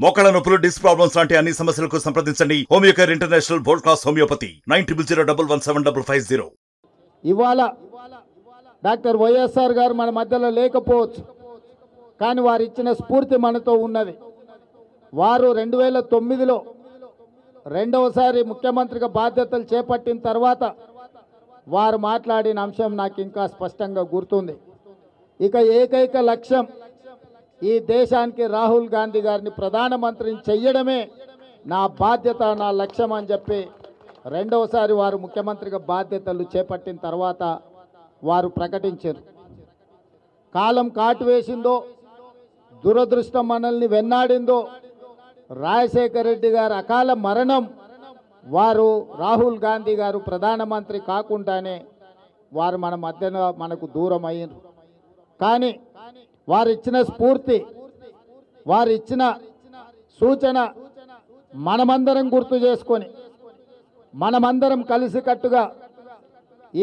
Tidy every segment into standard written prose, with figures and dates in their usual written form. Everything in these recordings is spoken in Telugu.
మోకాళ్ళ నొప్పులు, డిస్క్ ప్రాబ్లమ్స్ లాంటి అన్ని సమస్యలకు సంప్రదించండి Homeocare international world class homeopathy 90011750. ఇవాళ డాక్టర్ వైఎస్ఆర్ గారు మన మధ్యలో లేకపోవచ్చు, కానీ వారు ఇచ్చిన స్ఫూర్తి మనతో ఉన్నది. వారు 2009లో రెండవసారి ముఖ్యమంత్రిగా బాధ్యతలు చేపట్టిన తర్వాత వారు మాట్లాడిన అంశం నాకు ఇంకా స్పష్టంగా గుర్తుంది. ఇక ఏకైక లక్ష్యం ఈ దేశానికి రాహుల్ గాంధీ గారిని ప్రధానమంత్రిని చెయ్యడమే నా బాధ్యత, నా లక్ష్యం అని చెప్పి రెండవసారి వారు ముఖ్యమంత్రిగా బాధ్యతలు చేపట్టిన తర్వాత వారు ప్రకటించారు. కాలం కాటు వేసిందో, దురదృష్టం మనల్ని వెన్నాడిందో, రాజశేఖర రెడ్డి గారు అకాల మరణం వారు రాహుల్ గాంధీ గారు ప్రధానమంత్రి కాకుండానే వారు మన మధ్యన మనకు దూరం అయ్యారు. కానీ వారు ఇచ్చిన స్ఫూర్తి, వారు ఇచ్చిన సూచన మనమందరం గుర్తు చేసుకొని మనమందరం కలిసికట్టుగా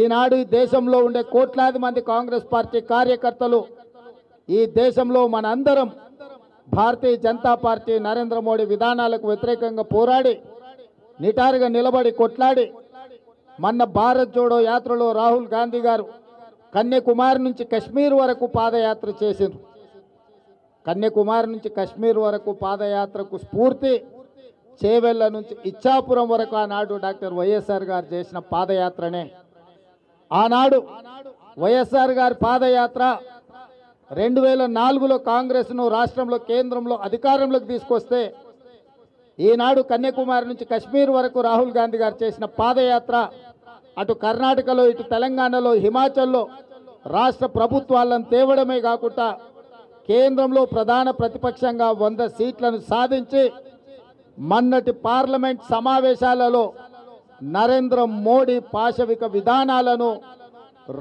ఈనాడు ఈ దేశంలో ఉండే కోట్లాది మంది కాంగ్రెస్ పార్టీ కార్యకర్తలు, ఈ దేశంలో మనందరం భారతీయ జనతా పార్టీ నరేంద్ర మోడీ విధానాలకు వ్యతిరేకంగా పోరాడి నిటారుగా నిలబడి కొట్లాడి మొన్న భారత్ జోడో యాత్రలో రాహుల్ గాంధీ గారు కన్యాకుమారి నుంచి కశ్మీర్ వరకు పాదయాత్ర చేసిండ్రు. కన్యాకుమారి నుంచి కశ్మీర్ వరకు పాదయాత్రకు స్ఫూర్తి చేవెళ్ళ నుంచి ఇచ్చాపురం వరకు ఆనాడు డాక్టర్ వైఎస్ఆర్ గారు చేసిన పాదయాత్రనే. ఆనాడు వైఎస్ఆర్ గారి పాదయాత్ర 2004లో కాంగ్రెస్ను రాష్ట్రంలో కేంద్రంలో అధికారంలోకి తీసుకొస్తే ఈనాడు కన్యాకుమారి నుంచి కశ్మీర్ వరకు రాహుల్ గాంధీ గారు చేసిన పాదయాత్ర అటు కర్ణాటకలో, ఇటు తెలంగాణలో, హిమాచల్లో రాష్ట్ర ప్రభుత్వాలను తేవడమే కాకుండా కేంద్రంలో ప్రధాన ప్రతిపక్షంగా 100 సీట్లను సాధించి మొన్నటి పార్లమెంట్ సమావేశాలలో నరేంద్ర మోడీ పాశవిక విధానాలను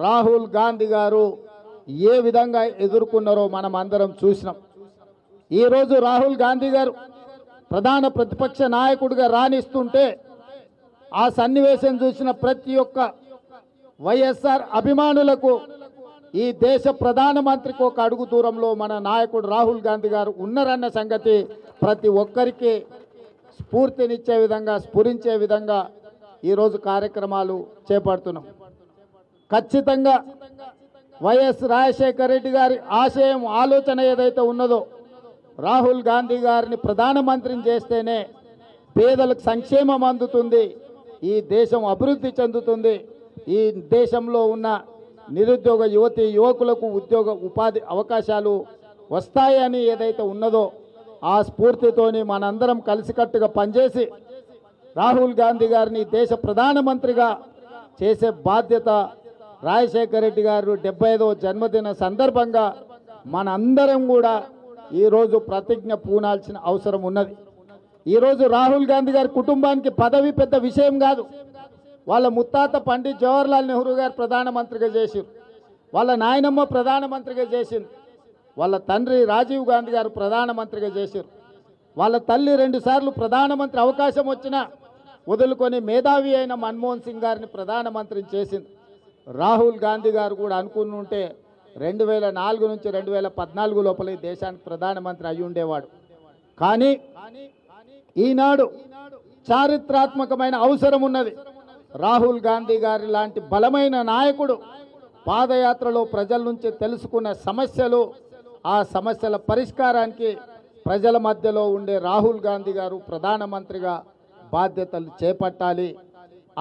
రాహుల్ గాంధీ గారు ఏ విధంగా ఎదుర్కొన్నారో మనం అందరం చూసినాం. ఈరోజు రాహుల్ గాంధీ గారు ప్రధాన ప్రతిపక్ష నాయకుడిగా రాణిస్తుంటే ఆ సన్నివేశం చూసిన ప్రతి ఒక్క వైఎస్ఆర్ అభిమానులకు ఈ దేశ ప్రధానమంత్రికి ఒక అడుగు దూరంలో మన నాయకుడు రాహుల్ గాంధీ గారు ఉన్నారన్న సంగతి ప్రతి ఒక్కరికి స్ఫూర్తినిచ్చే విధంగా, స్ఫురించే విధంగా ఈరోజు కార్యక్రమాలు చేపడుతున్నాం. ఖచ్చితంగా వైఎస్ రాజశేఖర రెడ్డి గారి ఆశయం, ఆలోచన ఏదైతే ఉన్నదో రాహుల్ గాంధీ గారిని ప్రధానమంత్రిని చేస్తేనే పేదలకు సంక్షేమం అందుతుంది, ఈ దేశం అభివృద్ధి చెందుతుంది, ఈ దేశంలో ఉన్న నిరుద్యోగ యువతి యువకులకు ఉద్యోగ ఉపాధి అవకాశాలు వస్తాయని ఏదైతే ఉన్నదో ఆ స్ఫూర్తితోని మనందరం కలిసికట్టుగా పనిచేసి రాహుల్ గాంధీ గారిని దేశ ప్రధానమంత్రిగా చేసే బాధ్యత రాజశేఖర రెడ్డి గారు 75వ జన్మదిన సందర్భంగా మనందరం కూడా ఈరోజు ప్రతిజ్ఞ పూనాల్సిన అవసరం ఉన్నది. ఈరోజు రాహుల్ గాంధీ గారి కుటుంబానికి పదవి పెద్ద విషయం కాదు. వాళ్ళ ముత్తాత పండిత్ జవహర్లాల్ నెహ్రూ గారు ప్రధానమంత్రిగా చేసింది, వాళ్ళ నాయనమ్మ ప్రధానమంత్రిగా చేసింది, వాళ్ళ తండ్రి రాజీవ్ గాంధీ గారు ప్రధానమంత్రిగా చేశారు, వాళ్ళ తల్లి 2 సార్లు ప్రధానమంత్రి అవకాశం వచ్చినా వదులుకొని మేధావి అయిన మన్మోహన్ సింగ్ గారిని ప్రధానమంత్రిని చేసింది. రాహుల్ గాంధీ గారు కూడా అనుకుని ఉంటే 2004 నుంచి 2014 లోపల ఈ దేశానికి ప్రధానమంత్రి అయి ఉండేవాడు. కానీ ఈనాడు చారిత్రాత్మకమైన అవసరం ఉన్నది. రాహుల్ గాంధీ గారి లాంటి బలమైన నాయకుడు పాదయాత్రలో ప్రజల నుంచి తెలుసుకున్న సమస్యలు, ఆ సమస్యల పరిష్కారానికి ప్రజల మధ్యలో ఉండే రాహుల్ గాంధీ గారు ప్రధానమంత్రిగా బాధ్యతలు చేపట్టాలి.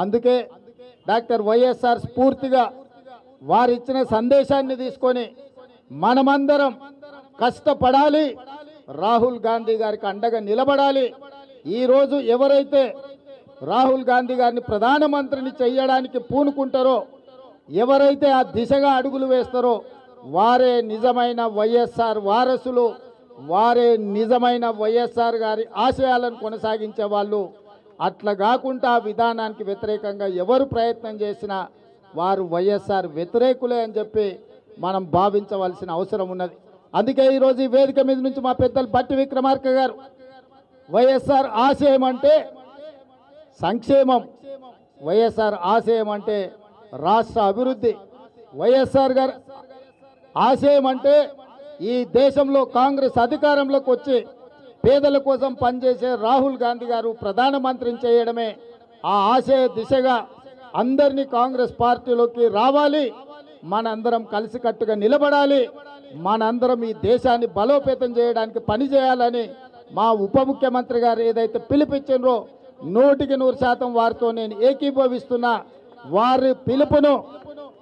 అందుకే డాక్టర్ వైఎస్ఆర్ స్ఫూర్తిగా వారిచ్చిన సందేశాన్ని తీసుకొని మనమందరం కష్టపడాలి, రాహుల్ గాంధీ గారికి అండగా నిలబడాలి. ఈరోజు ఎవరైతే రాహుల్ గాంధీ గారిని ప్రధానమంత్రిని చేయడానికి పూనుకుంటారో, ఎవరైతే ఆ దిశగా అడుగులు వేస్తారో వారే నిజమైన వైఎస్ఆర్ వారసులు, వారే నిజమైన వైఎస్ఆర్ గారి ఆశయాలను కొనసాగించే వాళ్ళు. అట్లా కాకుండా ఆ విధానానికి వ్యతిరేకంగా ఎవరు ప్రయత్నం చేసినా వారు వైఎస్ఆర్ వ్యతిరేకులే అని చెప్పి మనం భావించవలసిన అవసరం ఉన్నది. అందుకే ఈరోజు ఈ వేదిక మీద నుంచి మా పెద్దలు బట్టి విక్రమార్క గారు వైఎస్ఆర్ ఆశయం అంటే సంక్షేమం, వైఎస్ఆర్ ఆశయం అంటే రాష్ట్ర అభివృద్ధి, వైఎస్ఆర్ గారు ఆశయం అంటే ఈ దేశంలో కాంగ్రెస్ అధికారంలోకి వచ్చి పేదల కోసం పనిచేసే రాహుల్ గాంధీ గారు ప్రధానమంత్రిని చేయడమే ఆ ఆశయ దిశగా అందరినీ కాంగ్రెస్ పార్టీలోకి రావాలి, మనందరం కలిసికట్టుగా నిలబడాలి, మనందరం ఈ దేశాన్ని బలోపేతం చేయడానికి పనిచేయాలని మా ఉప ముఖ్యమంత్రి గారు ఏదైతే పిలుపిచ్చినరో 100% వారితో నేను ఏకీభవిస్తున్నా. వారి పిలుపును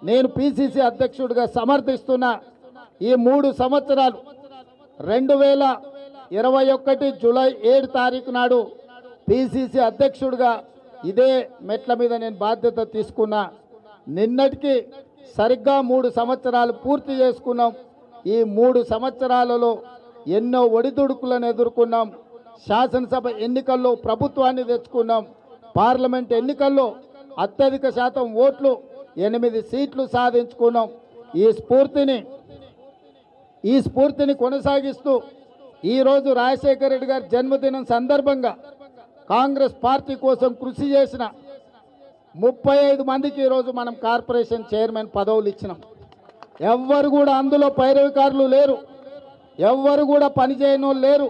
నేను పిసిసి అధ్యక్షుడిగా సమర్థిస్తున్నా. ఈ 3 సంవత్సరాలు 2021 జూలై 7 తారీఖు నాడు పిసిసి అధ్యక్షుడిగా ఇదే మెట్ల మీద నేను బాధ్యత తీసుకున్నా. నిన్నటికి సరిగ్గా 3 సంవత్సరాలు పూర్తి చేసుకున్నాం. ఈ 3 సంవత్సరాలలో ఎన్నో ఒడిదుడుకులను ఎదుర్కొన్నాం. శాసనసభ ఎన్నికల్లో ప్రభుత్వాన్ని తెచ్చుకున్నాం. పార్లమెంట్ ఎన్నికల్లో అత్యధిక శాతం ఓట్లు 8 సీట్లు సాధించుకున్నాం. ఈ స్ఫూర్తిని కొనసాగిస్తూ ఈరోజు రాజశేఖర రెడ్డి గారి జన్మదినం సందర్భంగా కాంగ్రెస్ పార్టీ కోసం కృషి చేసిన 35 మందికి ఈరోజు మనం కార్పొరేషన్ చైర్మన్ పదవులు ఇచ్చినాం. ఎవ్వరు కూడా అందులో పైరవికారులు లేరు, ఎవ్వరు కూడా పనిచేయని లేరు.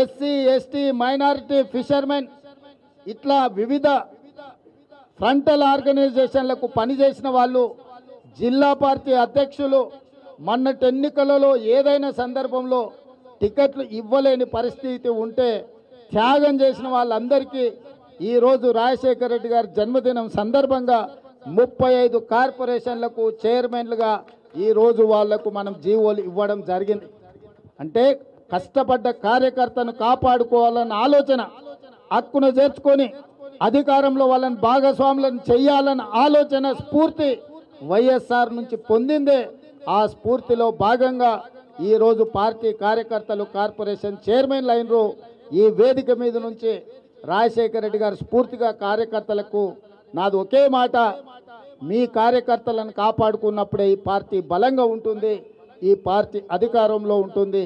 ఎస్సీ, ఎస్టీ, మైనారిటీ, ఫిషర్మెన్ ఇట్లా వివిధ ఫ్రంటల్ ఆర్గనైజేషన్లకు పనిచేసిన వాళ్ళు, జిల్లా పార్టీ అధ్యక్షులు, మొన్నటి ఎన్నికలలో ఏదైనా సందర్భంలో టికెట్లు ఇవ్వలేని పరిస్థితి ఉంటే త్యాగం చేసిన వాళ్ళందరికీ ఈరోజు రాజశేఖర రెడ్డి గారి జన్మదినం సందర్భంగా 35 కార్పొరేషన్లకు చైర్మన్లుగా ఈరోజు వాళ్లకు మనం జీవోలు ఇవ్వడం జరిగింది. అంటే కష్టపడ్డ కార్యకర్తను కాపాడుకోవాలన్న ఆలోచన, హక్కును చేర్చుకొని అధికారంలో వాళ్ళని భాగస్వాములను చేయాలన్న ఆలోచన, స్ఫూర్తి వైఎస్ఆర్ నుంచి పొందిందే. ఆ స్ఫూర్తిలో భాగంగా ఈరోజు పార్టీ కార్యకర్తలు కార్పొరేషన్ చైర్మన్లు అయినరు. ఈ వేదిక మీద నుంచి రాజశేఖర రెడ్డి గారు స్ఫూర్తిగా కార్యకర్తలకు నాది ఒకే మాట, మీ కార్యకర్తలను కాపాడుకున్నప్పుడే ఈ పార్టీ బలంగా ఉంటుంది, ఈ పార్టీ అధికారంలో ఉంటుంది.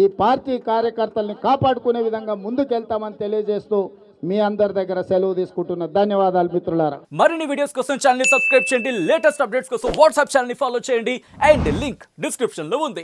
ఈ పార్టీ కార్యకర్తల్ని కాపాడుకునే విధంగా ముందుకెళ్తామని తెలియజేస్తూ మీ అందరి దగ్గర సెలవు తీసుకుంటున్నా. ధన్యవాదాలు మిత్రులారా. మరిన్ని వీడియోస్ కోసం ఛానల్ ని సబ్స్క్రైబ్ చేయండి, లేటెస్ట్ అప్డేట్స్ కోసం వాట్సాప్ ఛానల్ ని ఫాలో చేయండి అండ్ లింక్ డిస్క్రిప్షన్ లో ఉంది.